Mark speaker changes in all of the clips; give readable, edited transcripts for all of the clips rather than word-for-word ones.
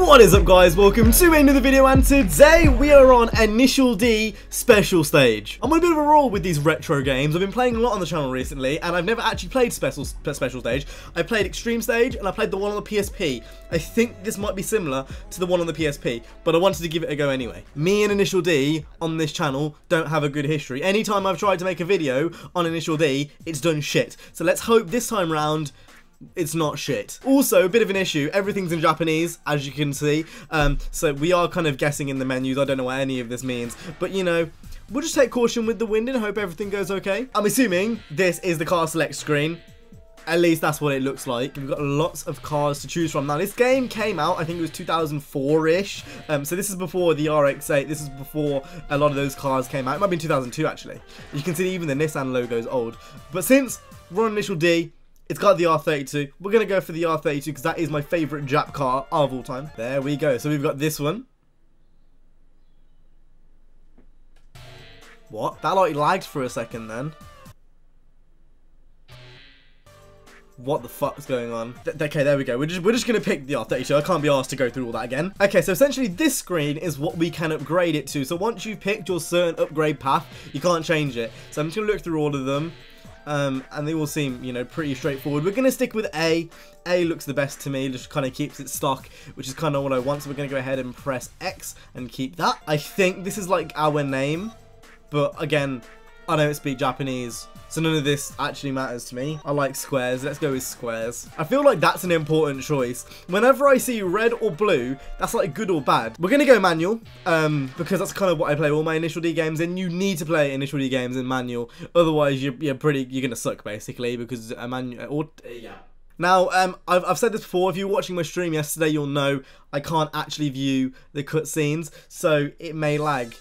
Speaker 1: What is up, guys? Welcome to another video, and today we are on Initial D Special Stage. I'm on a bit of a roll with these retro games. I've been playing a lot on the channel recently, and I've never actually played Special Stage. I played Extreme Stage, and I played the one on the PSP. I think this might be similar to the one on the PSP, but I wanted to give it a go anyway. Me and Initial D on this channel don't have a good history. Anytime I've tried to make a video on Initial D, it's done shit. So let's hope this time round it's not shit. Also, a bit of an issue, everything's in Japanese, as you can see, so we are kind of guessing in the menus. I don't know what any of this means, but you know, we'll just take caution with the wind and hope everything goes okay. I'm assuming this is the car select screen. At least that's what it looks like. We've got lots of cars to choose from. Now, this game came out, I think it was 2004-ish. So this is before the RX-8. This is before a lot of those cars came out. It might be 2002, actually. You can see even the Nissan logo is old. But since we're on Initial D, it's got the R32. We're going to go for the R32 because that is my favourite Jap car of all time. There we go. So we've got this one. What? That like lagged for a second then. What the fuck's going on? Okay, there we go. We're just gonna pick the R32. I can't be asked to go through all that again. Okay, so essentially this screen is what we can upgrade it to. So once you've picked your certain upgrade path, you can't change it. So I'm just gonna look through all of them. And they all seem, you know, pretty straightforward. We're going to stick with A. A looks the best to me, just kind of keeps it stock, which is kind of what I want. So we're going to go ahead and press X and keep that. I think this is like our name, but again, I don't speak Japanese, so none of this actually matters to me. I like squares. Let's go with squares. I feel like that's an important choice. Whenever I see red or blue, that's like good or bad. We're going to go manual, because that's kind of what I play all my Initial D games in. You need to play Initial D games in manual. Otherwise, you're going to suck, basically, because a manual... yeah. Now, I've said this before. If you were watching my stream yesterday, you'll know I can't actually view the cutscenes, so it may lag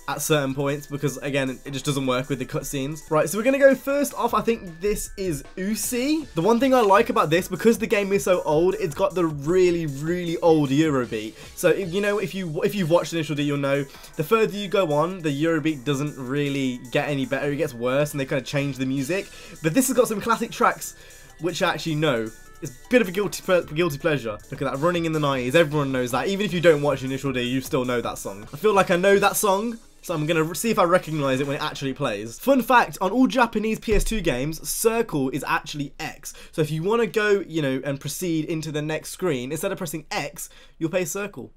Speaker 1: at certain points because, again, it just doesn't work with the cutscenes. Right, so we're going to go first off. I think this is Uzi. The one thing I like about this, because the game is so old, it's got the really, really old Eurobeat. So, you know, if you've watched Initial D, you'll know the further you go on, the Eurobeat doesn't really get any better. It gets worse, and they kind of change the music. But this has got some classic tracks, which I actually know. It's a bit of a guilty pleasure. Look at that, running in the 90s. Everyone knows that. Even if you don't watch Initial D, you still know that song. I feel like I know that song, so I'm going to see if I recognise it when it actually plays. Fun fact, on all Japanese PS2 games, circle is actually X. So if you want to go, you know, and proceed into the next screen, instead of pressing X, you'll press circle.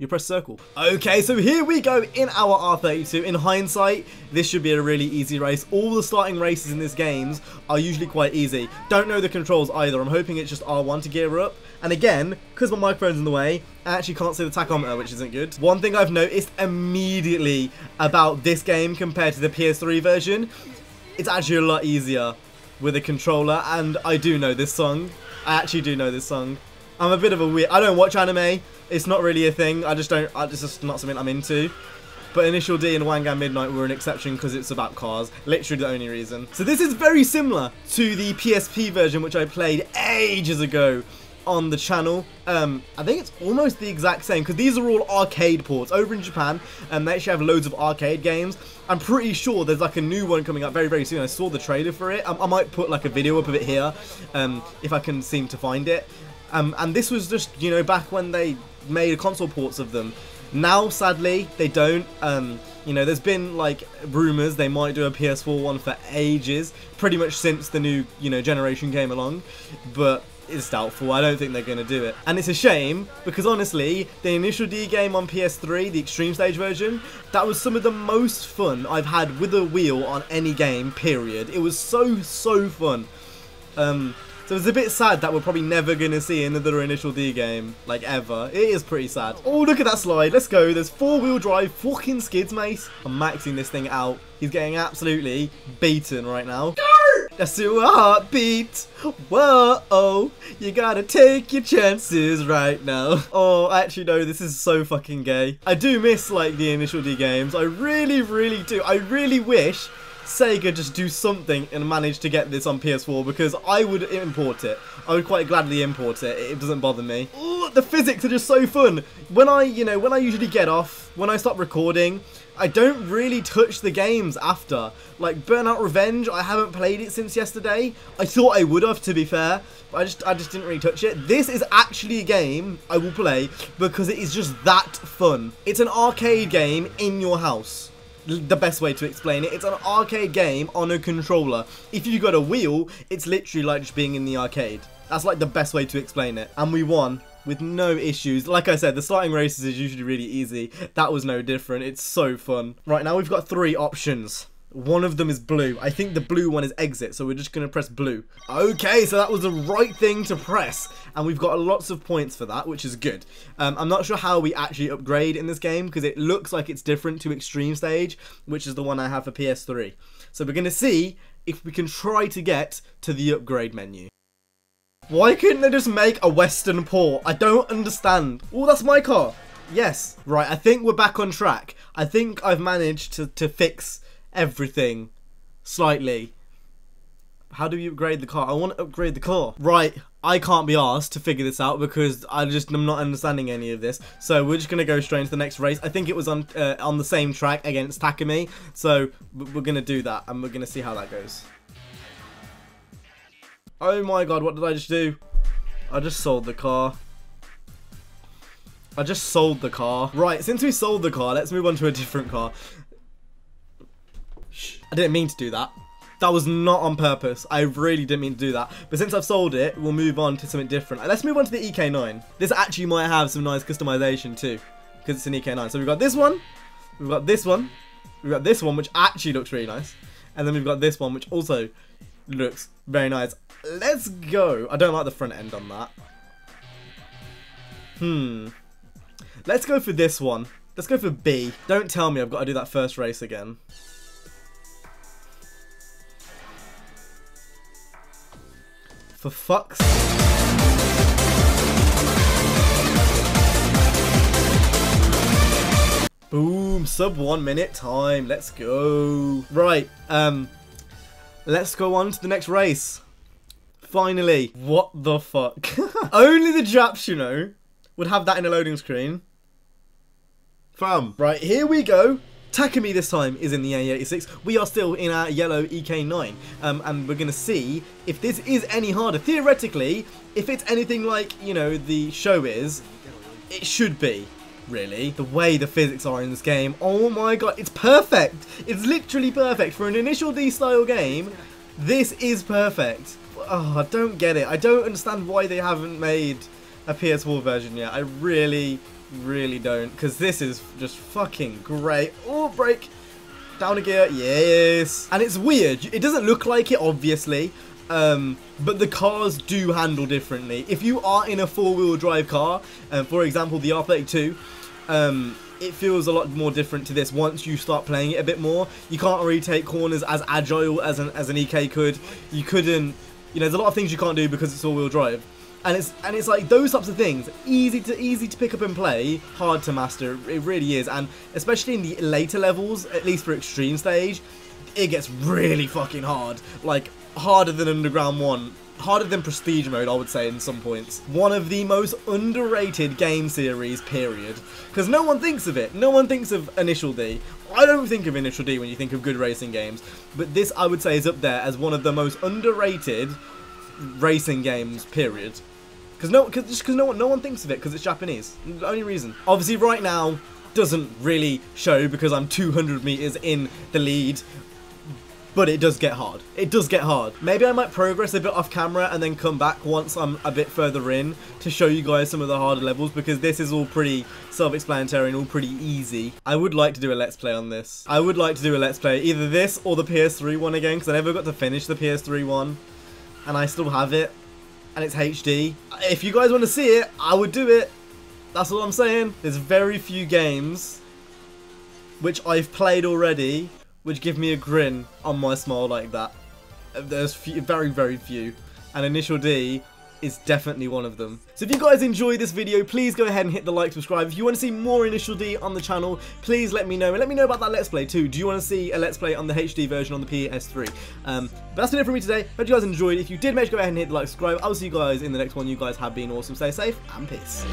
Speaker 1: Okay, so here we go in our R32. In hindsight, this should be a really easy race. All the starting races in this games are usually quite easy. Don't know the controls either. I'm hoping it's just R1 to gear up. And again, because my microphone's in the way, I actually can't see the tachometer, which isn't good. One thing I've noticed immediately about this game compared to the PS3 version, it's actually a lot easier with a controller, and I do know this song. I actually do know this song. I'm a bit of a weird... I don't watch anime. It's not really a thing. It's just not something I'm into. But Initial D and Wangan Midnight were an exception because it's about cars. Literally the only reason. So this is very similar to the PSP version, which I played ages ago on the channel. I think it's almost the exact same because these are all arcade ports over in Japan, and they actually have loads of arcade games. I'm pretty sure there's like a new one coming up very, very soon. I saw the trailer for it. I might put like a video up of it here if I can seem to find it. And this was just, you know, back when they made console ports of them. Now, sadly, they don't. You know, there's been like rumors they might do a PS4 one for ages, pretty much since the new, you know, generation came along, but it's doubtful. I don't think they're going to do it. And it's a shame because honestly, the Initial D game on PS3, the Extreme Stage version, that was some of the most fun I've had with a wheel on any game, period. It was so fun. So it's a bit sad that we're probably never going to see another Initial D game, like, ever. It is pretty sad. Oh, look at that slide. Let's go. There's four-wheel drive fucking skids, mate. I'm maxing this thing out. He's getting absolutely beaten right now. Let's do a heartbeat. Whoa, you gotta take your chances right now. Oh, actually, no, this is so fucking gay. I do miss, like, the Initial D games. I really, really do. I really wish Sega just do something and manage to get this on PS4 because I would import it. I would quite gladly import it. It doesn't bother me. Ooh, the physics are just so fun. When I usually get off, when I stop recording, I don't really touch the games after. Like Burnout Revenge, I haven't played it since yesterday. I thought I would have, to be fair, but I just didn't really touch it. This is actually a game I will play because it is just that fun. It's an arcade game in your house. The best way to explain it, it's an arcade game on a controller. If you got a wheel, it's literally like just being in the arcade. That's like the best way to explain it. And we won with no issues. Like I said, the starting races is usually really easy. That was no different. It's so fun. Right, now we've got 3 options. One of them is blue. I think the blue one is exit, so we're just going to press blue. Okay, so that was the right thing to press, and we've got lots of points for that, which is good. I'm not sure how we actually upgrade in this game, because it looks like it's different to Extreme Stage, which is the one I have for PS3. So we're going to see if we can try to get to the upgrade menu. Why couldn't they just make a Western port? I don't understand. Oh, that's my car. Yes. Right, I think we're back on track. I think I've managed to fix everything slightly. How do you upgrade the car? I want to upgrade the car. Right, I can't be asked to figure this out because I'm not understanding any of this. So we're just gonna go straight into the next race. I think it was on the same track against Takumi. So we're gonna do that and we're gonna see how that goes. Oh my god, what did I just do? I just sold the car. I just sold the car. Right, since we sold the car, let's move on to a different car. I didn't mean to do that. That was not on purpose. I really didn't mean to do that. But since I've sold it, we'll move on to something different. Let's move on to the EK9. This actually might have some nice customization too, because it's an EK9. So we've got this one, we've got this one, we've got this one, which actually looks really nice. And then we've got this one, which also looks very nice. Let's go. I don't like the front end on that. Let's go for this one. Let's go for B. Don't tell me I've got to do that first race again. For fuck's boom, sub 1 minute time. Let's go. Right, let's go on to the next race. Finally. What the fuck? Only the Japs, you know, would have that in a loading screen. Fam. Right, here we go. Takumi this time is in the A86. We are still in our yellow EK9. And we're going to see if this is any harder. Theoretically, if it's anything like, you know, the show is, it should be, really. The way the physics are in this game. Oh my god, it's perfect. It's literally perfect. For an Initial D style game, this is perfect. Oh, I don't get it. I don't understand why they haven't made a PS4 version yet. I really don't, because this is just fucking great. Oh, brake, down a gear, yes. And it's weird, it doesn't look like it, obviously, but the cars do handle differently. If you are in a 4-wheel drive car, for example the R32, it feels a lot more different to this once you start playing it a bit more. You can't really take corners as agile as an EK could. You couldn't, you know, there's a lot of things you can't do because it's all-wheel drive. And it's like those types of things, easy to pick up and play, hard to master. It really is, and especially in the later levels, at least for Extreme Stage, it gets really fucking hard. Like harder than Underground 1, harder than Prestige Mode, I would say in some points. One of the most underrated game series, period. Because no one thinks of it. No one thinks of Initial D. I don't think of Initial D when you think of good racing games, but this I would say is up there as one of the most underrated racing games, period. Because no one thinks of it because it's Japanese. The only reason. Obviously, right now doesn't really show because I'm 200 meters in the lead, but it does get hard. It does get hard. Maybe I might progress a bit off camera and then come back once I'm a bit further in to show you guys some of the harder levels, because this is all pretty self-explanatory and all pretty easy. I would like to do a let's play on this. I would like to do a let's play, either this or the PS3 one again, because I never got to finish the PS3 one, and I still have it. And it's HD. If you guys want to see it, I would do it. That's all I'm saying. There's very few games which I've played already which give me a grin on my smile like that. There's very few. And Initial D is definitely one of them. So if you guys enjoyed this video, please go ahead and hit the like, subscribe. If you want to see more Initial D on the channel, please let me know. And let me know about that Let's Play too. Do you want to see a Let's Play on the HD version on the PS3? But that's been it for me today. Hope you guys enjoyed. If you did, make sure to go ahead and hit the like, subscribe. I'll see you guys in the next one. You guys have been awesome. Stay safe and peace.